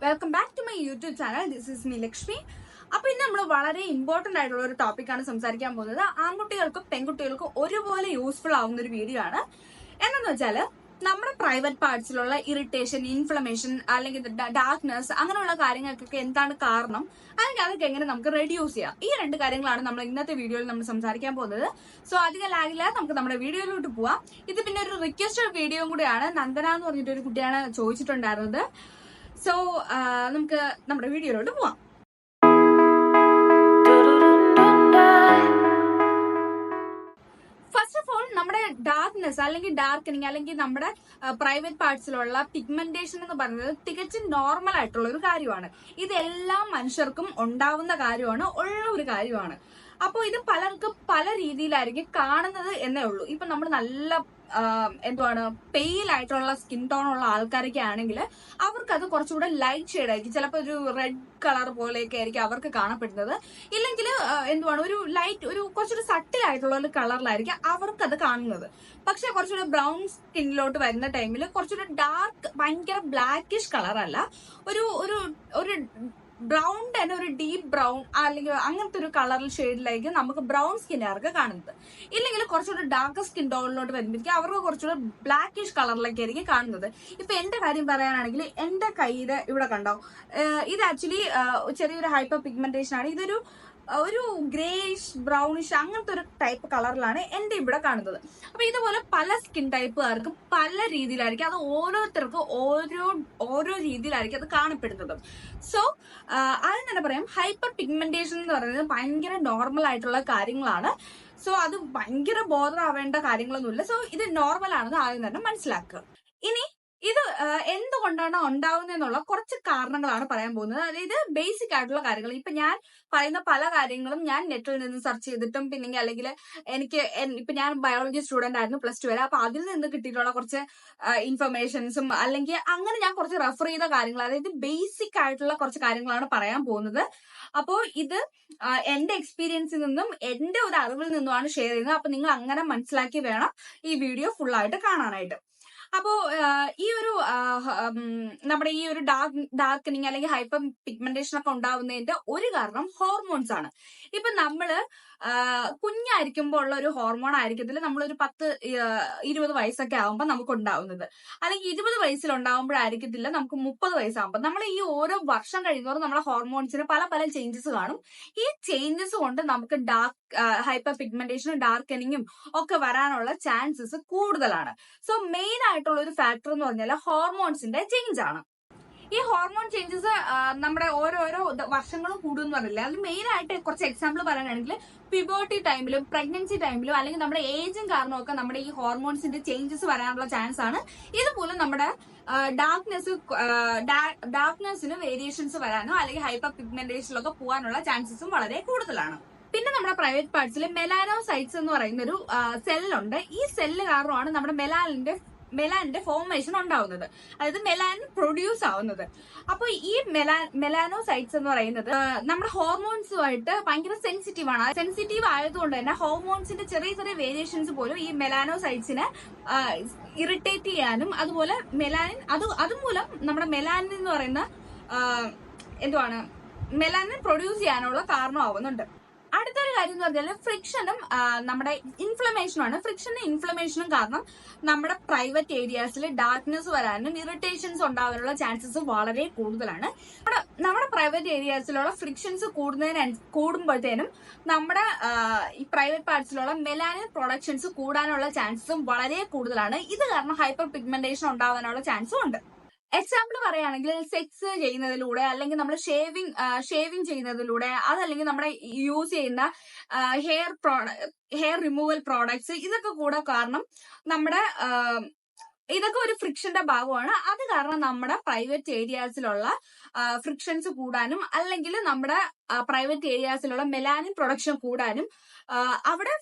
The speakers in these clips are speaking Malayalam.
Welcome back to my YouTube channel. This is me Lakshmi. അപ്പൊ ഇന്ന് നമ്മൾ വളരെ ഇമ്പോർട്ടന്റ് ആയിട്ടുള്ള ഒരു ടോപ്പിക്കാണ് സംസാരിക്കാൻ പോകുന്നത്. ആൺകുട്ടികൾക്കും പെൺകുട്ടികൾക്കും ഒരുപോലെ യൂസ്ഫുൾ ആവുന്ന ഒരു വീഡിയോ ആണ്. എന്താന്ന് വെച്ചാല് നമ്മുടെ പ്രൈവറ്റ് പാർട്സിലുള്ള ഇറിറ്റേഷൻ, ഇൻഫ്ലമേഷൻ അല്ലെങ്കിൽ ഡാർക്ക്നെസ് അങ്ങനെയുള്ള കാര്യങ്ങൾക്കൊക്കെ എന്താണ് കാരണം, അല്ലെങ്കിൽ അതൊക്കെ എങ്ങനെ നമുക്ക് റെഡ്യൂസ് ചെയ്യാം. ഈ രണ്ട് കാര്യങ്ങളാണ് നമ്മൾ ഇന്നത്തെ വീഡിയോയിൽ നമ്മൾ സംസാരിക്കാൻ പോകുന്നത്. സോ അധികം ലാഗില്ലാതെ നമുക്ക് നമ്മുടെ വീഡിയോയിലോട്ട് പോവാം. ഇത് പിന്നെ ഒരു റിക്വസ്റ്റഡ് വീഡിയോ കൂടിയാണ്. നന്ദന എന്ന് പറഞ്ഞിട്ട് ഒരു കുട്ടിയാണ് ചോദിച്ചിട്ടുണ്ടായിരുന്നത്. സോ നമുക്ക് നമ്മുടെ വീഡിയോയിലോട്ട് പോവാം. ഫസ്റ്റ് ഓഫ് ഓൾ, നമ്മുടെ ഡാർക്ക്നെസ് അല്ലെങ്കിൽ ഡാർക്കനിങ് അല്ലെങ്കിൽ നമ്മുടെ പ്രൈവറ്റ് പാർട്സിലുള്ള പിഗ്മെന്റേഷൻ എന്ന് പറയുന്നത് തികച്ചും നോർമൽ ആയിട്ടുള്ള ഒരു കാര്യമാണ്. ഇത് എല്ലാ മനുഷ്യർക്കും ഉണ്ടാവുന്ന കാര്യമാണ്, ഉള്ള ഒരു കാര്യമാണ്. അപ്പോൾ ഇത് പലർക്കും പല രീതിയിലായിരിക്കും കാണുന്നത് എന്നേ ഉള്ളൂ. ഇപ്പൊ നമ്മൾ നല്ല പെയിൽ ആയിട്ടുള്ള സ്കിൻ ടോൺ ഉള്ള ആൾക്കാരൊക്കെ ആണെങ്കിൽ അവർക്കത് കുറച്ചുകൂടെ ലൈറ്റ് ഷെയ്ഡ് ആയിരിക്കും. ചിലപ്പോൾ ഒരു റെഡ് കളർ പോലെയൊക്കെ ആയിരിക്കും അവർക്ക് കാണപ്പെടുന്നത്. ഇല്ലെങ്കിൽ ഒരു ലൈറ്റ്, ഒരു കുറച്ചൊരു സട്ടിൽ ആയിട്ടുള്ള ഒരു കളറിലായിരിക്കും അവർക്കത് കാണുന്നത്. പക്ഷെ കുറച്ചുകൂടെ ബ്രൗൺ സ്കിന്നിലോട്ട് വരുന്ന ടൈമിൽ കുറച്ചുകൂടെ ഡാർക്ക്, ഭയങ്കര ബ്ലാക്കിഷ് കളറല്ല, ഒരു ഒരു ഒരു ബ്രൗൺ തന്നെ, ഒരു ഡീപ്പ് ബ്രൗൺ അല്ലെങ്കിൽ അങ്ങനത്തെ ഒരു കളറിൽ ഷെയ്ഡിലായിരിക്കും നമുക്ക് ബ്രൗൺ സ്കിന്നുകാർക്ക് കാണുന്നത്. ഇല്ലെങ്കിൽ കുറച്ചുകൂടെ ഡാർക്ക് സ്കിൻ ടോണിലോട്ട് വരുമ്പോഴേക്കും അവർക്ക് കുറച്ചുകൂടെ ബ്ലാക്കിഷ് കളറിലൊക്കെ ആയിരിക്കും കാണുന്നത്. ഇപ്പൊ എന്റെ കാര്യം പറയാനാണെങ്കിൽ എന്റെ കയ്യിൽ ഇവിടെ കണ്ടോ, ഇത് ആക്ച്വലി ചെറിയൊരു ഹൈപ്പർ പിഗ്മെന്റേഷൻ ആണ്. ഇതൊരു ഗ്രേയിഷ് ബ്രൗണിഷ് അങ്ങനത്തെ ഒരു ടൈപ്പ് കളറിലാണ് എന്റെ ഇവിടെ കാണുന്നത്. അപ്പൊ ഇതുപോലെ പല സ്കിൻ ടൈപ്പുകാർക്കും പല രീതിയിലായിരിക്കും, അത് ഓരോരുത്തർക്കും ഓരോ രീതിയിലായിരിക്കും അത് കാണപ്പെടുന്നത്. സോ ആദ്യം തന്നെ പറയാം, ഹൈപ്പർ പിഗ്മെന്റേഷൻ എന്ന് പറയുന്നത് ഭയങ്കര നോർമൽ ആയിട്ടുള്ള കാര്യങ്ങളാണ്. സോ അത് ഭയങ്കര ബോധറാവേണ്ട കാര്യങ്ങളൊന്നുമില്ല. സോ ഇത് നോർമൽ ആണെന്ന് ആദ്യം തന്നെ മനസ്സിലാക്കുക. ഇനി ഇത് എന്തുകൊണ്ടാണ് ഉണ്ടാവുന്നതെന്നുള്ള കുറച്ച് കാരണങ്ങളാണ് പറയാൻ പോകുന്നത്. അതായത് ബേസിക് ആയിട്ടുള്ള കാര്യങ്ങൾ. ഇപ്പൊ ഞാൻ പറയുന്ന പല കാര്യങ്ങളും ഞാൻ നെറ്റിൽ നിന്ന് സെർച്ച് ചെയ്തിട്ടും പിന്നെ അല്ലെങ്കിൽ ഇപ്പൊ ഞാൻ ബയോളജി സ്റ്റുഡന്റ് ആയിരുന്നു +2 വരെ. അപ്പൊ അതിൽ നിന്ന് കിട്ടിയിട്ടുള്ള കുറച്ച് ഇൻഫർമേഷൻസും അല്ലെങ്കിൽ അങ്ങനെ ഞാൻ കുറച്ച് റെഫർ ചെയ്ത കാര്യങ്ങൾ, അതായത് ബേസിക് ആയിട്ടുള്ള കുറച്ച് കാര്യങ്ങളാണ് പറയാൻ പോകുന്നത്. അപ്പോ ഇത് എന്റെ എക്സ്പീരിയൻസിൽ നിന്നും എന്റെ ഒരു അറിവിൽ നിന്നുമാണ് ഷെയർ ചെയ്യുന്നത്. അപ്പൊ നിങ്ങൾ അങ്ങനെ മനസ്സിലാക്കി വേണം ഈ വീഡിയോ ഫുൾ ആയിട്ട് കാണാനായിട്ട്. അപ്പോ ഈ ഒരു നമ്മുടെ ഈ ഒരു ഡാർക്കനിങ് അല്ലെങ്കിൽ ഹൈപ്പർ പിഗ്മെന്റേഷൻ ഒക്കെ ഉണ്ടാവുന്നതിന്റെ ഒരു കാരണം ഹോർമോൺസ് ആണ്. ഇപ്പൊ നമ്മള് കുഞ്ഞായിരിക്കുമ്പോൾ ഉള്ള ഒരു ഹോർമോൺ ആയിരിക്കത്തില്ല നമ്മളൊരു 10-20 വയസ്സൊക്കെ ആകുമ്പോൾ നമുക്ക് ഉണ്ടാവുന്നത്. അല്ലെങ്കിൽ 20 വയസ്സിൽ ഉണ്ടാവുമ്പോഴായിരിക്കത്തില്ല നമുക്ക് 30 വയസ്സാകുമ്പോൾ. നമ്മൾ ഈ ഓരോ വർഷം കഴിയുന്നവരും നമ്മുടെ ഹോർമോൺസിന് പല പല ചേഞ്ചസ് കാണും. ഈ ചേഞ്ചസ് കൊണ്ട് നമുക്ക് ഹൈപ്പർ പിഗ്മെന്റേഷനും ഡാർക്കനിങ്ങും ഒക്കെ വരാനുള്ള ചാൻസസ് കൂടുതലാണ്. സോ മെയിൻ ആയിട്ടുള്ള ഒരു ഫാക്ടർ എന്ന് പറഞ്ഞാൽ ഹോർമോൺസിന്റെ ചേഞ്ച് ആണ്. ഈ ഹോർമോൺ ചേഞ്ചസ് നമ്മുടെ ഓരോരോ വർഷങ്ങളും കൂടുമെന്ന് പറഞ്ഞില്ല. അതിൽ മെയിൻ ആയിട്ട് കുറച്ച് എക്സാമ്പിൾ പറയാനാണെങ്കിൽ പ്യൂബർട്ടി ടൈമിലും പ്രഗ്നൻസി ടൈമിലും അല്ലെങ്കിൽ നമ്മുടെ ഏജും കാരണമൊക്കെ നമ്മുടെ ഈ ഹോർമോൺസിന്റെ ചേഞ്ചസ് വരാനുള്ള ചാൻസ് ആണ്. ഇതുപോലെ നമ്മുടെ ഡാർക്ക്നെസ്സിന് വേരിയേഷൻസ് വരാനോ അല്ലെങ്കിൽ ഹൈപ്പർ പിഗ്മെന്റേഷനിലൊക്കെ പോകാനുള്ള ചാൻസസും വളരെ കൂടുതലാണ്. പിന്നെ നമ്മുടെ പ്രൈവറ്റ് പാർട്സിൽ മെലാനോസൈറ്റ്സ് എന്ന് പറയുന്ന ഒരു സെല്ലുണ്ട്. ഈ സെല്ല് കാരണമാണ് നമ്മുടെ മെലാനിന്റെ ഫോർമേഷൻ ഉണ്ടാവുന്നത്, അതായത് മെലാനിൻ പ്രൊഡ്യൂസ് ആവുന്നത്. അപ്പൊ ഈ മെലാനോസൈറ്റ്സ് എന്ന് പറയുന്നത് നമ്മുടെ ഹോർമോൺസുമായിട്ട് ഭയങ്കര സെൻസിറ്റീവ് ആണ്. സെൻസിറ്റീവ് ആയതുകൊണ്ട് തന്നെ ഹോർമോൺസിന്റെ ചെറിയ ചെറിയ വേരിയേഷൻസ് പോലും ഈ മെലാനോസൈറ്റ്സിനെ ഇറിറ്റേറ്റ് ചെയ്യാനും അതുപോലെ അതുമൂലം നമ്മുടെ മെലാനിൻ എന്ന് പറയുന്ന മെലാനിൻ പ്രൊഡ്യൂസ് ചെയ്യാനുള്ള കാരണമാവുന്നുണ്ട്. അടുത്തൊരു കാര്യം എന്ന് പറഞ്ഞാൽ ഫ്രിക്ഷനും നമ്മുടെ ഇൻഫ്ലമേഷനും ആണ്. ഫ്രിക്ഷനും ഇൻഫ്ലമേഷനും കാരണം നമ്മുടെ പ്രൈവറ്റ് ഏരിയാസിൽ ഡാർക്ക്നെസ് വരാനും ഇറിറ്റേഷൻസ് ഉണ്ടാകാനുള്ള ചാൻസസ് വളരെ കൂടുതലാണ്. നമ്മുടെ പ്രൈവറ്റ് ഏരിയാസിലുള്ള ഫ്രിക്ഷൻസ് കൂടുമ്പോഴത്തേനും നമ്മുടെ ഈ പ്രൈവറ്റ് പാർട്സിലുള്ള മെലാനിൻ പ്രൊഡക്ഷൻസ് കൂടാനുള്ള ചാൻസസും വളരെ കൂടുതലാണ്. ഇത് കാരണം ഹൈപ്പർ പിഗ്മെന്റേഷൻ ഉണ്ടാകാനുള്ള ചാൻസും ഉണ്ട്. എക്സാമ്പിൾ പറയുകയാണെങ്കിൽ സെക്സ് ചെയ്യുന്നതിലൂടെ അല്ലെങ്കിൽ നമ്മൾ ഷേവിങ് ചെയ്യുന്നതിലൂടെ, അതല്ലെങ്കിൽ നമ്മുടെ യൂസ് ചെയ്യുന്ന ഹെയർ റിമൂവൽ പ്രോഡക്ട്സ്, ഇതൊക്കെ കൂടെ കാരണം നമ്മുടെ ഇതൊക്കെ ഒരു ഫ്രിക്ഷന്റെ ഭാഗമാണ്. അത് കാരണം നമ്മുടെ പ്രൈവറ്റ് ഏരിയാസിലുള്ള ഫ്രിക്ഷൻസ് കൂടാനും അല്ലെങ്കിൽ നമ്മുടെ പ്രൈവറ്റ് ഏരിയാസിലുള്ള മെലാനിൻ പ്രൊഡക്ഷൻ കൂടാനും അവിടെ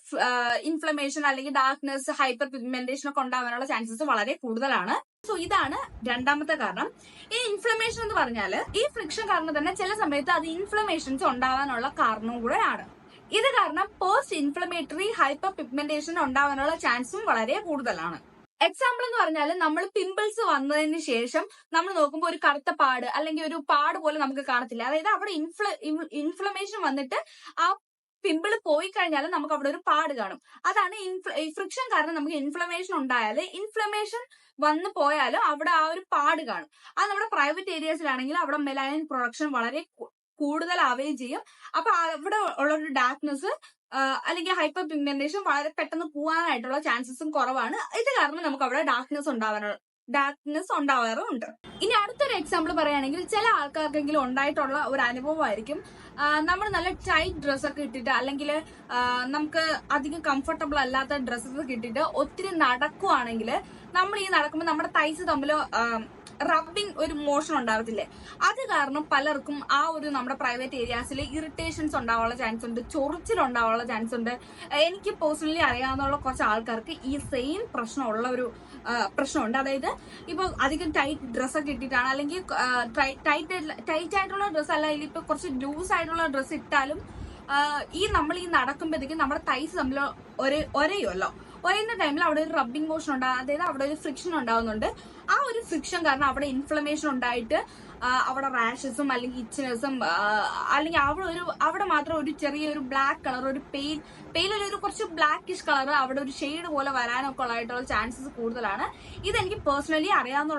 ഇൻഫ്ലമേഷൻ അല്ലെങ്കിൽ ഡാർക്ക്നെസ്, ഹൈപ്പർ പിഗ്മെന്റേഷൻ ഒക്കെ ഉണ്ടാകാനുള്ള ചാൻസസ് വളരെ കൂടുതലാണ്. സോ ഇതാണ് രണ്ടാമത്തെ കാരണം. ഈ ഇൻഫ്ലമേഷൻ എന്ന് പറഞ്ഞാൽ ഈ ഫ്രിക്ഷൻ കാരണം തന്നെ ചില സമയത്ത് അത് ഇൻഫ്ലമേഷൻസ് ഉണ്ടാവാനുള്ള കാരണവും കൂടെ ആണ്. ഇത് കാരണം പോസ്റ്റ് ഇൻഫ്ലമേറ്ററി ഹൈപ്പർ പിഗ്മെന്റേഷൻ ഉണ്ടാവാനുള്ള ചാൻസും വളരെ കൂടുതലാണ്. എക്സാമ്പിൾ എന്ന് പറഞ്ഞാൽ നമ്മൾ പിമ്പിൾസ് വന്നതിന് ശേഷം നമ്മൾ നോക്കുമ്പോൾ ഒരു കറുത്ത പാട് അല്ലെങ്കിൽ ഒരു പാട് പോലെ നമുക്ക് കാണത്തില്ല. അതായത് അവിടെ ഇൻഫ്ലമേഷൻ വന്നിട്ട് ആ പിമ്പിൾ പോയി കഴിഞ്ഞാൽ നമുക്ക് അവിടെ ഒരു പാട് കാണും. അതാണ് ഫ്രിക്ഷൻ കാരണം നമുക്ക് ഇൻഫ്ലമേഷൻ ഉണ്ടായാൽ, ഇൻഫ്ലമേഷൻ വന്നു പോയാലും അവിടെ ആ ഒരു പാട് കാണും. അത് നമ്മുടെ പ്രൈവറ്റ് ഏരിയസിലാണെങ്കിൽ അവിടെ മെലാനിൻ പ്രൊഡക്ഷൻ വളരെ കൂടുതലാവുകയും ചെയ്യും. അപ്പൊ അവിടെ ഉള്ള ഒരു ഡാർക്ക്നെസ് അല്ലെങ്കിൽ ഹൈപ്പർ പിഗ്മെന്റേഷൻ വളരെ പെട്ടെന്ന് പോകാനായിട്ടുള്ള ചാൻസസും കുറവാണ്. ഇത് കാരണം നമുക്ക് അവിടെ ഡാർക്ക്നെസ് ഉണ്ടാവാറുണ്ട്. ഇനി അടുത്തൊരു എക്സാമ്പിൾ പറയുകയാണെങ്കിൽ, ചില ആൾക്കാർക്കെങ്കിലും ഉണ്ടായിട്ടുള്ള ഒരു അനുഭവമായിരിക്കും, നമ്മൾ നല്ല ടൈറ്റ് ഡ്രസ്സൊക്കെ ഇട്ടിട്ട് അല്ലെങ്കിൽ നമുക്ക് അധികം കംഫർട്ടബിൾ അല്ലാത്ത ഡ്രസ്സസ് ഇട്ടിട്ട് ഒത്തിരി നടക്കുവാണെങ്കിൽ നമ്മൾ ഈ നടക്കുമ്പോൾ നമ്മുടെ തൈസ് തമ്മിൽ റബ്ബിങ് ഒരു മോഷൻ ഉണ്ടാവത്തില്ലേ, അത് കാരണം പലർക്കും ആ ഒരു നമ്മുടെ പ്രൈവറ്റ് ഏരിയാസിൽ ഇറിറ്റേഷൻസ് ഉണ്ടാവാനുള്ള ചാൻസ് ഉണ്ട്, ചൊറിച്ചിൽ ഉണ്ടാവാനുള്ള ചാൻസ് ഉണ്ട്. എനിക്ക് പേഴ്സണലി അറിയാവുന്ന കുറച്ച് ആൾക്കാർക്ക് ഈ സെയിം പ്രശ്നമുള്ള ഒരു പ്രശ്നമുണ്ട്. അതായത് ഇപ്പൊ അധികം ടൈറ്റ് ഡ്രസ്സൊക്കെ ഇട്ടിട്ടാണ്, അല്ലെങ്കിൽ ടൈറ്റ് ആയിട്ടുള്ള ഡ്രസ്സ് അല്ല, ഇപ്പൊ കുറച്ച് ലൂസ് ആയിട്ടുള്ള ഡ്രസ്സ് ഇട്ടാലും നമ്മൾ ഈ നടക്കുമ്പോഴത്തേക്കും നമ്മുടെ തൈസ് തമ്മിൽ ഒരയുമല്ലോ, ഒരയുന്ന ടൈമിൽ അവിടെ ഒരു റബ്ബിംഗ് മോഷൻ ഉണ്ടാകും, അതായത് അവിടെ ഒരു ഫ്രിക്ഷൻ ഉണ്ടാകുന്നുണ്ട്. ആ ഒരു ഫ്രിക്ഷൻ കാരണം അവിടെ ഇൻഫ്ലമേഷൻ ഉണ്ടായിട്ട് അവിടെ റാഷസും അല്ലെങ്കിൽ ഇച്ചിനെസും അല്ലെങ്കിൽ അവിടെ മാത്രം ഒരു ചെറിയൊരു ബ്ലാക്ക് കളർ, ഒരു പെയിലൊരു കുറച്ച് ബ്ലാക്കിഷ് കളർ, അവിടെ ഒരു ഷെയ്ഡ് പോലെ വരാനൊക്കെ ഉള്ളതായിട്ടുള്ള ചാൻസസ് കൂടുതലാണ്. ഇതെനിക്ക് പേഴ്സണലി അറിയാവുന്ന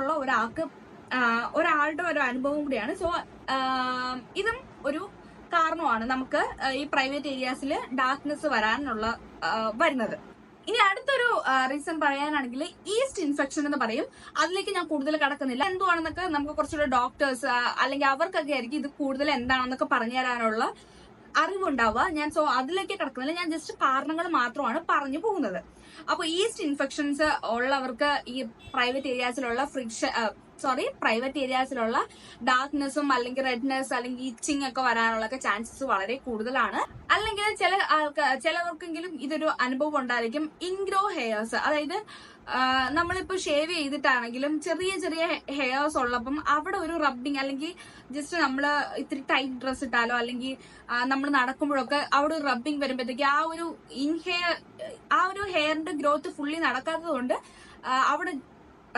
ഒരാളുടെ ഒരു അനുഭവം കൂടിയാണ്. സോ ഇതും ഒരു കാരണമാണ് നമുക്ക് ഈ പ്രൈവറ്റ് ഏരിയാസിൽ ഡാർക്ക്നെസ് വരുന്നത്. ഇനി അടുത്തൊരു റീസൺ പറയാനാണെങ്കിൽ ഈസ്റ്റ് ഇൻഫെക്ഷൻ എന്ന് പറയും. അതിലേക്ക് ഞാൻ കൂടുതൽ കടക്കുന്നില്ല. എന്തുവാണെന്നൊക്കെ നമുക്ക് കുറച്ചുകൂടെ ഡോക്ടേഴ്സ് അല്ലെങ്കിൽ അവർക്കൊക്കെ ആയിരിക്കും ഇത് കൂടുതൽ എന്താണെന്നൊക്കെ പറഞ്ഞു തരാനുള്ള അറിവുണ്ടാവുക. സോ അതിലേക്ക് കിടക്കുന്നില്ല, ഞാൻ ജസ്റ്റ് കാരണങ്ങൾ മാത്രമാണ് പറഞ്ഞു പോകുന്നത്. അപ്പൊ ഈസ്റ്റ് ഇൻഫെക്ഷൻസ് ഉള്ളവർക്ക് ഈ പ്രൈവറ്റ് ഏരിയാസിലുള്ള ഡാർക്ക്നെസ്സും അല്ലെങ്കിൽ റെഡ്നെസ് അല്ലെങ്കിൽ ഇച്ചിങ് ഒക്കെ വരാനുള്ള ചാൻസസ് വളരെ കൂടുതലാണ്. അല്ലെങ്കിൽ ചിലവർക്കെങ്കിലും ഇതൊരു അനുഭവം ഉണ്ടായിരിക്കും. ഇൻഗ്രോ ഹെയർസ്, അതായത് നമ്മളിപ്പോ ഷേവ് ചെയ്തിട്ടാണെങ്കിലും ചെറിയ ചെറിയ ഹെയർസ് ഉള്ളപ്പം അവിടെ ഒരു റബ്ബിങ് അല്ലെങ്കിൽ ജസ്റ്റ് നമ്മള് ഇത്തിരി ടൈറ്റ് ഡ്രസ് ഇട്ടാലോ അല്ലെങ്കിൽ നമ്മൾ നടക്കുമ്പോഴൊക്കെ അവിടെ ഒരു റബ്ബിങ് വരുമ്പോഴത്തേക്ക് ആ ഒരു ഹെയറിന്റെ ഗ്രോത്ത് ഫുള്ളി നടക്കാത്തത് കൊണ്ട് അവിടെ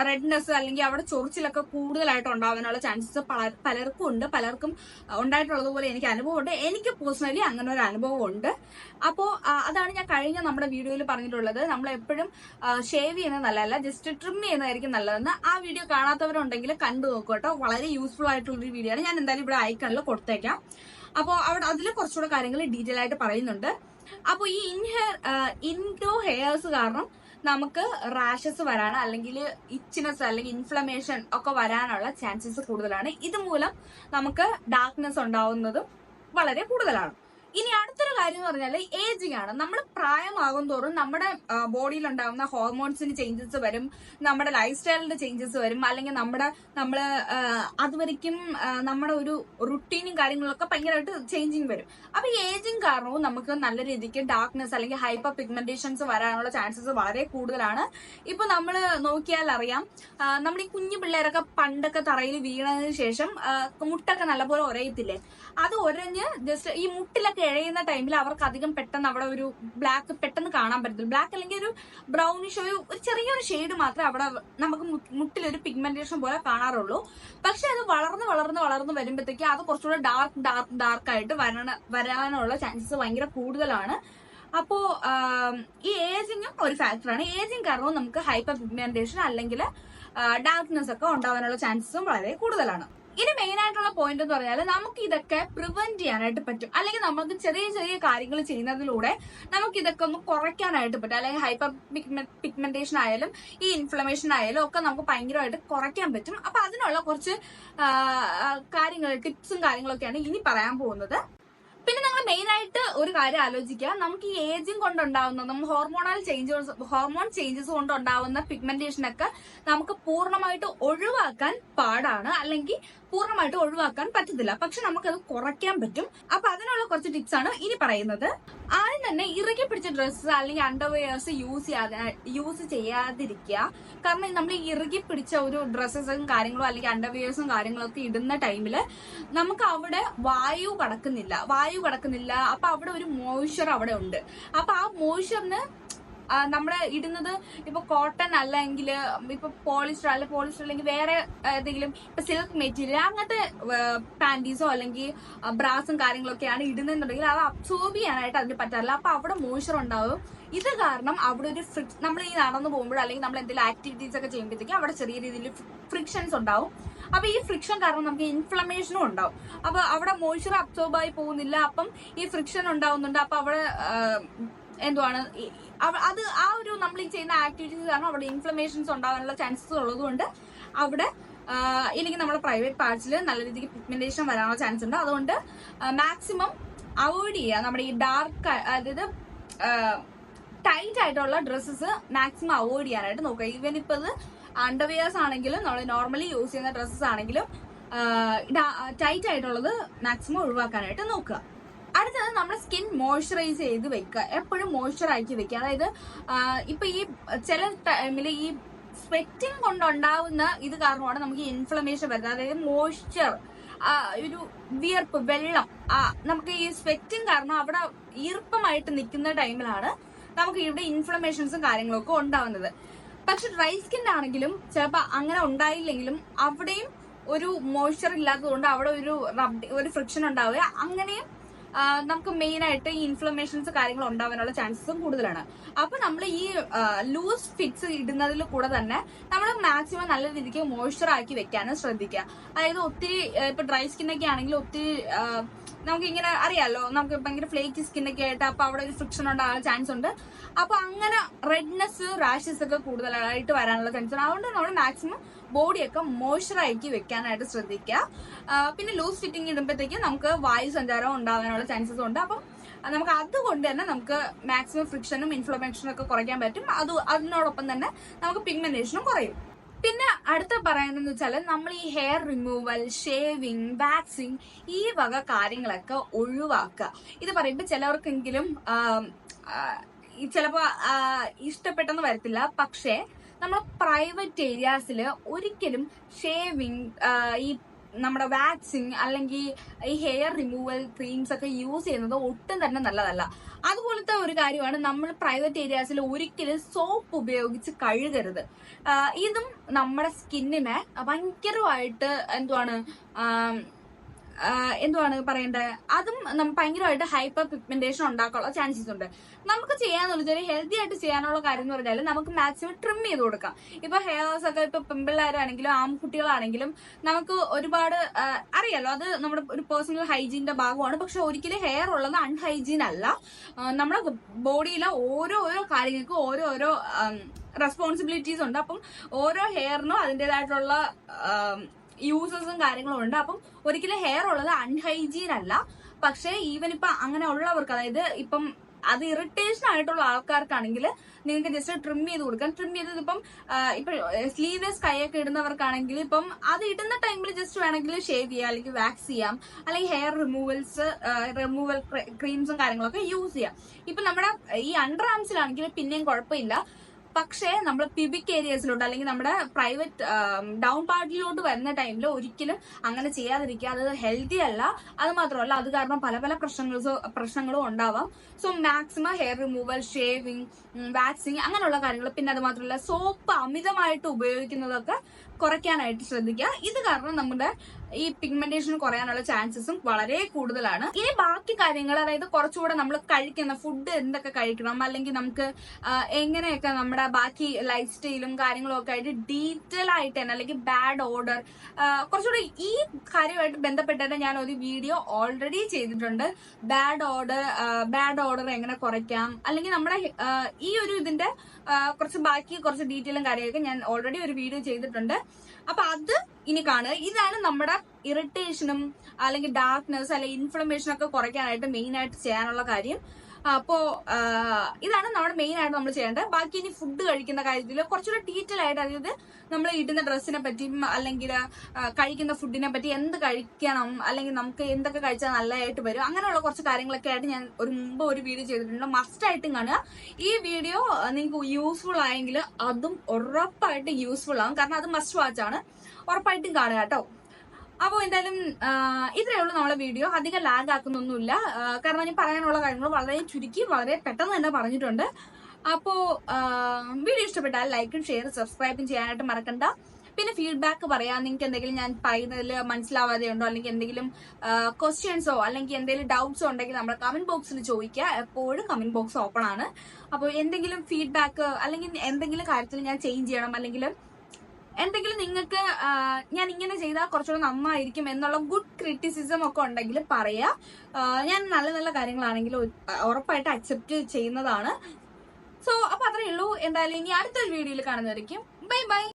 റെഡ്നെസ് അല്ലെങ്കിൽ അവിടെ ചൊറിച്ചിലൊക്കെ കൂടുതലായിട്ട് ഉണ്ടാവാനുള്ള ചാൻസസ് പലർക്കും ഉണ്ട്. പലർക്കും ഉണ്ടായിട്ടുള്ളതുപോലെ എനിക്ക് അനുഭവമുണ്ട്. എനിക്ക് പേഴ്സണലി അങ്ങനെ ഒരു അനുഭവം ഉണ്ട്. അപ്പോ അതാണ് ഞാൻ കഴിഞ്ഞ നമ്മുടെ വീഡിയോയിൽ പറഞ്ഞിട്ടുള്ളത്. നമ്മൾ എപ്പോഴും ഷേവ് ചെയ്യുന്നത് നല്ലതല്ല, ജസ്റ്റ് ട്രിം ചെയ്യുന്നതായിരിക്കും നല്ലതെന്ന്. ആ വീഡിയോ കാണാത്തവരുണ്ടെങ്കിൽ കണ്ടു നോക്കൂ കേട്ടോ. വളരെ യൂസ്ഫുൾ ആയിട്ടുള്ളൊരു വീഡിയോ ആണ്. ഞാൻ എന്തായാലും ഇവിടെ ഐക്കണിൽ കൊടുത്തേക്കാം. അപ്പോൾ അതിൽ കുറച്ചുകൂടെ കാര്യങ്ങൾ ഡീറ്റെയിൽ ആയിട്ട് പറയുന്നുണ്ട്. അപ്പോൾ ഈ ഇൻഗ്രോ ഹെയർസ് കാരണം നമുക്ക് റാഷസ് വരാൻ അല്ലെങ്കിൽ ഇച്ചിനെസ് അല്ലെങ്കിൽ ഇൻഫ്ലമേഷൻ ഒക്കെ വരാനുള്ള ചാൻസസ് കൂടുതലാണ്. ഇതുമൂലം നമുക്ക് ഡാർക്ക്നെസ് ഉണ്ടാവുന്നതും വളരെ കൂടുതലാണ്. ഇനി അടുത്തൊരു കാര്യം എന്ന് പറഞ്ഞാൽ ഏജിങ് ആണ്. നമ്മൾ പ്രായമാകും തോറും നമ്മുടെ ബോഡിയിൽ ഉണ്ടാകുന്ന ഹോർമോൺസിന് ചേഞ്ചസ് വരും, നമ്മുടെ ലൈഫ് സ്റ്റൈലിന്റെ ചേഞ്ചസ് വരും, അല്ലെങ്കിൽ നമ്മള് അതുവരെയ്ക്കും നമ്മുടെ ഒരു റുട്ടീനും കാര്യങ്ങളൊക്കെ ഭയങ്കരമായിട്ട് ചേഞ്ചിങ് വരും. അപ്പൊ ഈ ഏജിങ് കാരണവും നമുക്ക് നല്ല രീതിക്ക് ഡാർക്ക്നെസ് അല്ലെങ്കിൽ ഹൈപ്പർ പിഗ്മെന്റേഷൻസ് വരാനുള്ള ചാൻസസ് വളരെ കൂടുതലാണ്. ഇപ്പൊ നമ്മൾ നോക്കിയാൽ അറിയാം, നമ്മുടെ ഈ കുഞ്ഞു പിള്ളേരൊക്കെ പണ്ടൊക്കെ തറയിൽ വീണതിന് ശേഷം മുട്ടൊക്കെ നല്ലപോലെ ഉരയത്തില്ലേ, അത് ഉരഞ്ഞ് ജസ്റ്റ് ഈ മുട്ടിലൊക്കെ ഇഴയുന്ന ടൈമിൽ അവർക്ക് അധികം പെട്ടെന്ന് അവിടെ ഒരു ബ്ലാക്ക് പെട്ടെന്ന് കാണാൻ പറ്റത്തില്ല. ബ്ലാക്ക് അല്ലെങ്കിൽ ഒരു ബ്രൗണിഷ് ഒരു ചെറിയൊരു ഷെയ്ഡ് മാത്രമേ അവിടെ നമുക്ക് മുട്ടിലൊരു പിഗ്മെന്റേഷൻ പോലെ കാണാറുള്ളൂ. പക്ഷെ അത് വളർന്ന് വരുമ്പോഴത്തേക്ക് അത് കുറച്ചുകൂടെ ഡാർക്ക് ആയിട്ട് വരാനുള്ള ചാൻസസ് ഭയങ്കര കൂടുതലാണ്. അപ്പോ ഈ ഏജിങ്ങും ഒരു ഫാക്ടറാണ്. ഏജിങ് കാരണവും നമുക്ക് ഹൈപ്പർ പിഗ്മെന്റേഷൻ അല്ലെങ്കിൽ ഡാർക്ക്നെസ് ഒക്കെ ഉണ്ടാവാനുള്ള ചാൻസസും വളരെ കൂടുതലാണ്. ഇനി മെയിൻ ആയിട്ടുള്ള പോയിന്റ് എന്ന് പറഞ്ഞാൽ നമുക്ക് ഇതൊക്കെ പ്രിവെന്റ് ചെയ്യാനായിട്ട് പറ്റും, അല്ലെങ്കിൽ നമുക്ക് ചെറിയ ചെറിയ കാര്യങ്ങൾ ചെയ്യുന്നതിലൂടെ നമുക്ക് ഇതൊക്കെ ഒന്ന് കുറയ്ക്കാനായിട്ട് പറ്റും. അല്ലെങ്കിൽ ഹൈപ്പർ പിഗ്മെന്റേഷൻ ആയാലും ഈ ഇൻഫ്ലമേഷൻ ആയാലും ഒക്കെ നമുക്ക് ഭയങ്കരമായിട്ട് കുറയ്ക്കാൻ പറ്റും. അപ്പൊ അതിനുള്ള കുറച്ച് ടിപ്സും കാര്യങ്ങളൊക്കെയാണ് ഇനി പറയാൻ പോകുന്നത്. പിന്നെ നമ്മൾ മെയിൻ ആയിട്ട് ഒരു കാര്യം ആലോചിക്കുക, നമുക്ക് ഈ ഏജിങ് കൊണ്ടുണ്ടാവുന്ന ഹോർമോൺ ചേഞ്ചസ് കൊണ്ടുണ്ടാവുന്ന പിഗ്മെന്റേഷൻ ഒക്കെ നമുക്ക് പൂർണ്ണമായിട്ട് ഒഴിവാക്കാൻ പാടാണ്, അല്ലെങ്കിൽ പൂർണ്ണമായിട്ട് ഒഴിവാക്കാൻ പറ്റത്തില്ല. പക്ഷെ നമുക്കത് കുറയ്ക്കാൻ പറ്റും. അപ്പൊ അതിനുള്ള കുറച്ച് ടിപ്സ് ആണ് ഇനി പറയുന്നത്. ആദ്യം തന്നെ ഇറുകി പിടിച്ച ഡ്രസ്സ് അല്ലെങ്കിൽ അണ്ടർവെയേഴ്സ് യൂസ് ചെയ്യാതിരിക്കുക. കാരണം നമ്മൾ ഈ ഇറുകി പിടിച്ച ഒരു ഡ്രസ്സസും കാര്യങ്ങളും അല്ലെങ്കിൽ അണ്ടർവെയേഴ്സും കാര്യങ്ങളൊക്കെ ഇടുന്ന ടൈമില് നമുക്ക് അവിടെ വായു കടക്കുന്നില്ല. അപ്പൊ അവിടെ ഒരു മോയ്സ്ചർ അവിടെ ഉണ്ട്. അപ്പൊ ആ മോയ്സ്ചറിന് നമ്മൾ ഇടുന്നത് ഇപ്പൊ കോട്ടൺ അല്ലെങ്കിൽ ഇപ്പൊ പോളിസ്റ്റർ അല്ലെങ്കിൽ വേറെ ഏതെങ്കിലും ഇപ്പൊ സിൽക്ക് മെറ്റീരിയൽ അങ്ങനത്തെ പാൻറ്റീസോ അല്ലെങ്കിൽ ബ്രാസും കാര്യങ്ങളൊക്കെയാണ് ഇടുന്നുണ്ടെങ്കിൽ അത് അബ്സോർബ് ചെയ്യാനായിട്ട് അതിന് പറ്റാറില്ല. അപ്പൊ അവിടെ മോയ്സ്ചർ ഉണ്ടാവും. ഇത് കാരണം അവിടെ ഒരു നമ്മൾ ഈ നടന്നു പോകുമ്പോൾ അല്ലെങ്കിൽ നമ്മൾ എന്തെങ്കിലും ആക്ടിവിറ്റീസ് ഒക്കെ ചെയ്യുമ്പോഴത്തേക്കും അവിടെ ചെറിയ രീതിയിൽ ഫ്രിക്ഷൻസ് ഉണ്ടാവും. അപ്പൊ ഈ ഫ്രിക്ഷൻ കാരണം നമുക്ക് ഇൻഫ്ലമേഷനും ഉണ്ടാവും. അപ്പൊ അവിടെ മോയ്സ്ചർ അബ്സോർബ് ആയി പോകുന്നില്ല, അപ്പം ഈ ഫ്രിക്ഷൻ ഉണ്ടാവുന്നുണ്ട്. അപ്പൊ അവിടെ എന്തുവാണ് അത് ആ ഒരു നമ്മൾ ഈ ചെയ്യുന്ന ആക്ടിവിറ്റീസ് കാരണം അവിടെ ഇൻഫ്ലമേഷൻസ് ഉണ്ടാവാനുള്ള ചാൻസസ് ഉള്ളതുകൊണ്ട് അവിടെ ഇല്ലെങ്കിൽ നമ്മുടെ പ്രൈവറ്റ് പാർട്സിൽ നല്ല രീതിക്ക് പിഗ്മെന്റേഷൻ വരാനുള്ള ചാൻസ് ഉണ്ട്. അതുകൊണ്ട് മാക്സിമം അവോയ്ഡ് ചെയ്യുക നമ്മുടെ ഈ ഡാർക്ക്, അതായത് ടൈറ്റ് ആയിട്ടുള്ള ഡ്രസ്സസ് മാക്സിമം അവോയ്ഡ് ചെയ്യാനായിട്ട് നോക്കുക. ഈവൻ ഇപ്പൊ ഇത് അണ്ടർവെയേഴ്സ് ആണെങ്കിലും നമ്മൾ നോർമലി യൂസ് ചെയ്യുന്ന ഡ്രസ്സസ് ആണെങ്കിലും ടൈറ്റ് ആയിട്ടുള്ളത് മാക്സിമം ഒഴിവാക്കാനായിട്ട് നോക്കുക. അടുത്തത് നമ്മുടെ സ്കിൻ മോയ്സ്ചറൈസ് ചെയ്ത് വെക്കുക, എപ്പോഴും മോയ്സ്ചർ ആക്കി വെക്കുക. അതായത് ഇപ്പൊ ഈ ചില ടൈമിൽ ഈ സ്വെറ്റിംഗ് കൊണ്ടുണ്ടാവുന്ന ഇത് കാരണമാണ് നമുക്ക് ഇൻഫ്ലമേഷൻ വരുന്നത്. അതായത് മോയ്സ്ചർ, ഒരു വിയർപ്പ്, വെള്ളം, നമുക്ക് ഈ സ്വെറ്റിംഗ് കാരണം അവിടെ ഈർപ്പമായിട്ട് നിൽക്കുന്ന ടൈമിലാണ് നമുക്ക് ഇവിടെ ഇൻഫ്ലമേഷൻസും കാര്യങ്ങളൊക്കെ ഉണ്ടാവുന്നത്. പക്ഷെ ഡ്രൈ സ്കിൻ ആണെങ്കിലും ചിലപ്പോൾ അങ്ങനെ ഉണ്ടായില്ലെങ്കിലും അവിടെയും ഒരു മോയ്സ്ചർ ഇല്ലാത്തതുകൊണ്ട് അവിടെ ഒരു ഫ്രിക്ഷൻ ഉണ്ടാവുക, അങ്ങനെയും നമുക്ക് മെയിൻ ആയിട്ട് ഈ ഇൻഫ്ലമേഷൻസ് കാര്യങ്ങൾ ഉണ്ടാവാനുള്ള ചാൻസസും കൂടുതലാണ്. അപ്പൊ നമ്മൾ ഈ ലൂസ് ഫിറ്റ്സ് ഇടുന്നതിൽ കൂടെ തന്നെ നമ്മൾ മാക്സിമം നല്ല രീതിക്ക് മോയ്സ്ചർ ആക്കി വെക്കാനും ശ്രദ്ധിക്കുക. അതായത് ഒത്തിരി ഇപ്പൊ ഡ്രൈ സ്കിന്നൊക്കെ ആണെങ്കിൽ ഒത്തിരി നമുക്ക് ഇങ്ങനെ അറിയാലോ, നമുക്ക് ഭയങ്കര ഫ്ലേക്കി സ്കിന്നൊക്കെ ആയിട്ട് അപ്പൊ അവിടെ ഒരു ഫ്രിക്ഷൻ ഉണ്ടാകാൻ ചാൻസ് ഉണ്ട്. അപ്പൊ അങ്ങനെ റെഡ്നെസ്, റാഷസ് ഒക്കെ കൂടുതലായിട്ട് വരാനുള്ള ചാൻസ് ഉണ്ട്. അതുകൊണ്ട് നമ്മൾ മാക്സിമം ബോഡിയൊക്കെ മോയ്സ്ചർ ആക്കി വെക്കാനായിട്ട് ശ്രദ്ധിക്കുക. പിന്നെ ലൂസ് ഫിറ്റിംഗ് ഇടുമ്പോഴത്തേക്കും നമുക്ക് വായു സഞ്ചാരം ഉണ്ടാകാനുള്ള ചാൻസസ് ഉണ്ട്. അപ്പം നമുക്ക് അതുകൊണ്ട് തന്നെ നമുക്ക് മാക്സിമം ഫ്രിക്ഷനും ഇൻഫ്ലമേഷനും ഒക്കെ കുറയ്ക്കാൻ പറ്റും. അതിനോടൊപ്പം തന്നെ നമുക്ക് പിഗ്മെന്റേഷനും കുറയും. പിന്നെ അടുത്ത പറയുന്നതെന്ന് വെച്ചാൽ നമ്മൾ ഈ ഹെയർ റിമൂവൽ, ഷേവിങ്, വാക്സിങ് ഈ വക കാര്യങ്ങളൊക്കെ ഒഴിവാക്കുക. ഇത് പറയുമ്പോൾ ചിലവർക്കെങ്കിലും ചിലപ്പോൾ ഇഷ്ടപ്പെട്ടെന്ന് വരത്തില്ല. പക്ഷേ നമ്മൾ പ്രൈവറ്റ് ഏരിയാസിൽ ഒരിക്കലും ഷേവിങ്, ഈ നമ്മുടെ വാക്സിങ് അല്ലെങ്കിൽ ഈ ഹെയർ റിമൂവൽ ക്രീംസ് ഒക്കെ യൂസ് ചെയ്യുന്നത് ഒട്ടും തന്നെ നല്ലതല്ല. അതുപോലത്തെ ഒരു കാര്യമാണ് നമ്മൾ പ്രൈവറ്റ് ഏരിയാസിൽ ഒരിക്കലും സോപ്പ് ഉപയോഗിച്ച് കഴുകരുത്. ഇതും നമ്മുടെ സ്കിന്നിനെ ഭയങ്കരമായിട്ട് എന്തുവാണ് പറയേണ്ടത്, അതും ഭയങ്കരമായിട്ട് ഹൈപ്പർ പിഗ്മെന്റേഷൻ ഉണ്ടാക്കാനുള്ള ചാൻസസ് ഉണ്ട്. നമുക്ക് ചെയ്യാന്നുള്ള വെച്ചാൽ ഹെൽത്തി ആയിട്ട് ചെയ്യാനുള്ള കാര്യം എന്ന് പറഞ്ഞാൽ നമുക്ക് മാക്സിമം ട്രിം ചെയ്ത് കൊടുക്കാം. ഇപ്പൊ ഹെയർസ് ഒക്കെ ഇപ്പൊ പെൺപിള്ളേരാണെങ്കിലും ആൺകുട്ടികളാണെങ്കിലും നമുക്ക് ഒരുപാട് അറിയാലോ, അത് നമ്മുടെ ഒരു പേഴ്സണൽ ഹൈജീന്റെ ഭാഗമാണ്. പക്ഷെ ഒരിക്കലും ഹെയർ ഉള്ളത് അൺഹൈജീൻ അല്ല. നമ്മുടെ ബോഡിയിലെ ഓരോ കാര്യങ്ങൾക്കും ഓരോ റെസ്പോൺസിബിലിറ്റീസ് ഉണ്ട്. അപ്പം ഓരോ ഹെയറിനും അതിൻ്റെതായിട്ടുള്ള യൂസസും കാര്യങ്ങളും ഉണ്ട്. അപ്പം ഒരിക്കലും ഹെയർ ഉള്ളത് അൺഹൈജീൻ അല്ല. പക്ഷെ ഈവൻ ഇപ്പൊ അങ്ങനെ ഉള്ളവർക്ക്, അതായത് ഇപ്പം അത് ഇറിറ്റേഷൻ ആയിട്ടുള്ള ആൾക്കാർക്കാണെങ്കിൽ നിങ്ങൾക്ക് ജസ്റ്റ് ട്രിം ചെയ്ത് കൊടുക്കാം. ട്രിം ചെയ്തത് ഇപ്പൊ സ്ലീവ്ലെസ് കൈയൊക്കെ ഇടുന്നവർക്കാണെങ്കിൽ ഇപ്പം അത് ഇടുന്ന ടൈമിൽ ജസ്റ്റ് വേണമെങ്കിൽ ഷേവ് ചെയ്യാം, അല്ലെങ്കിൽ വാക്സ് ചെയ്യാം, അല്ലെങ്കിൽ ഹെയർ റിമൂവൽ ക്രീംസും കാര്യങ്ങളൊക്കെ യൂസ് ചെയ്യാം. ഇപ്പൊ നമ്മുടെ ഈ അണ്ടർ ആംസിലാണെങ്കിൽ പിന്നെയും കുഴപ്പമില്ല. പക്ഷേ നമ്മൾ പ്യൂബിക് ഏരിയസിലോട്ട് അല്ലെങ്കിൽ നമ്മുടെ പ്രൈവറ്റ് ഡൗൺ പാർട്ടിലോട്ട് വരുന്ന ടൈമിൽ ഒരിക്കലും അങ്ങനെ ചെയ്യാതിരിക്കുക. അത് ഹെൽത്തി അല്ല. അത് മാത്രമല്ല, അത് കാരണം പല പ്രശ്നങ്ങളും ഉണ്ടാവാം. So maximum hair removal, shaving, waxing അങ്ങനെയുള്ള കാര്യങ്ങൾ, പിന്നെ അത് മാത്രമല്ല സോപ്പ് അമിതമായിട്ട് ഉപയോഗിക്കുന്നതൊക്കെ കുറയ്ക്കാനായിട്ട് ശ്രദ്ധിക്കുക. ഇത് കാരണം നമ്മുടെ ഈ പിഗ്മെന്റേഷൻ കുറയാനുള്ള ചാൻസസും വളരെ കൂടുതലാണ്. ഇനി ബാക്കി കാര്യങ്ങൾ, അതായത് കുറച്ചുകൂടെ നമ്മൾ കഴിക്കുന്ന ഫുഡ് എന്തൊക്കെ കഴിക്കണം, അല്ലെങ്കിൽ നമുക്ക് എങ്ങനെയൊക്കെ നമ്മുടെ ബാക്കി ലൈഫ് സ്റ്റൈലും കാര്യങ്ങളും ഒക്കെ ആയിട്ട് ഡീറ്റെയിൽ ആയിട്ട് തന്നെ, അല്ലെങ്കിൽ ബാഡ് ഓർഡർ, കുറച്ചുകൂടെ ഈ കാര്യമായിട്ട് ബന്ധപ്പെട്ടിട്ട് ഞാൻ ഒരു വീഡിയോ ഓൾറെഡി ചെയ്തിട്ടുണ്ട്. ബാഡ് ഓർഡർ എങ്ങനെ കുറയ്ക്കാം, അല്ലെങ്കിൽ നമ്മുടെ ഈ ഒരു ഇതിന്റെ കുറച്ച് ഡീറ്റെയിലും കാര്യമൊക്കെ ഞാൻ ഓൾറെഡി ഒരു വീഡിയോ ചെയ്തിട്ടുണ്ട്. അപ്പൊ അത് ഇനി കാണുക. ഇതാണ് നമ്മുടെ ഇറിറ്റേഷനും അല്ലെങ്കിൽ ഡാർക്ക്നെസ് അല്ലെങ്കിൽ ഇൻഫ്ലമേഷൻ ഒക്കെ കുറയ്ക്കാനായിട്ട് മെയിൻ ആയിട്ട് ചെയ്യാനുള്ള കാര്യം. അപ്പോ ഇതാണ് നമ്മുടെ മെയിൻ ആയിട്ട് നമ്മൾ ചെയ്യേണ്ടത്. ബാക്കി ഇനി ഫുഡ് കഴിക്കുന്ന കാര്യത്തിൽ കുറച്ചുകൂടെ ഡീറ്റെയിൽ ആയിട്ട്, അതായത് നമ്മൾ ഇടുന്ന ഡ്രസ്സിനെ പറ്റിയും അല്ലെങ്കിൽ കഴിക്കുന്ന ഫുഡിനെ പറ്റി, എന്ത് കഴിക്കണം അല്ലെങ്കിൽ നമുക്ക് എന്തൊക്കെ കഴിച്ചാൽ നല്ലതായിട്ട് വരും, അങ്ങനെയുള്ള കുറച്ച് കാര്യങ്ങളൊക്കെ ആയിട്ട് ഞാൻ മുമ്പ് ഒരു വീഡിയോ ചെയ്തിട്ടുണ്ട്. മസ്റ്റ് ആയിട്ടും കാണുക. ഈ വീഡിയോ നിങ്ങൾക്ക് യൂസ്ഫുൾ ആയെങ്കിൽ അതും ഉറപ്പായിട്ട് യൂസ്ഫുൾ ആകും. കാരണം അത് മസ്റ്റ് വാച്ച് ആണ്. ഉറപ്പായിട്ടും കാണുക കേട്ടോ. അപ്പോൾ എന്തായാലും ഇത്രയേ ഉള്ളൂ നമ്മളെ വീഡിയോ. അധികം ലാഗ് ആക്കുന്നൊന്നുമില്ല. കാരണം ഞാൻ പറയാനുള്ള കാര്യങ്ങൾ വളരെ ചുരുക്കി വളരെ പെട്ടെന്ന് തന്നെ പറഞ്ഞിട്ടുണ്ട്. അപ്പോ വീഡിയോ ഇഷ്ടപ്പെട്ടാൽ ലൈക്കും ഷെയറും സബ്സ്ക്രൈബും ചെയ്യാനായിട്ട് മറക്കണ്ട. പിന്നെ ഫീഡ്ബാക്ക് പറയാം. നിങ്ങൾക്ക് എന്തെങ്കിലും ഞാൻ പറയുന്നതിൽ മനസ്സിലാവാതെ ഉണ്ടോ, അല്ലെങ്കിൽ എന്തെങ്കിലും ക്വസ്റ്റ്യൻസോ അല്ലെങ്കിൽ എന്തെങ്കിലും ഡൗട്ട്സോ ഉണ്ടെങ്കിൽ നമ്മുടെ കമന്റ് ബോക്സിൽ ചോദിക്കുക. എപ്പോഴും കമന്റ് ബോക്സ് ഓപ്പൺ ആണ്. അപ്പോൾ എന്തെങ്കിലും ഫീഡ്ബാക്ക് അല്ലെങ്കിൽ എന്തെങ്കിലും കാര്യത്തിൽ ഞാൻ ചേഞ്ച് ചെയ്യണം, അല്ലെങ്കിൽ എന്തെങ്കിലും നിങ്ങൾക്ക് ഞാൻ ഇങ്ങനെ ചെയ്താൽ കുറച്ചുകൂടെ നന്നായിരിക്കും എന്നുള്ള ഗുഡ് ക്രിറ്റിസിസം ഒക്കെ ഉണ്ടെങ്കിൽ പറയാ. ഞാൻ നല്ല നല്ല കാര്യങ്ങളാണെങ്കിൽ ഉറപ്പായിട്ട് അക്സെപ്റ്റ് ചെയ്യുന്നതാണ്. സോ അപ്പൊ അത്രയേ ഉള്ളൂ. എന്തായാലും ഇനി അടുത്തൊരു വീഡിയോയിൽ കാണുന്നതായിരിക്കും. Bye bye.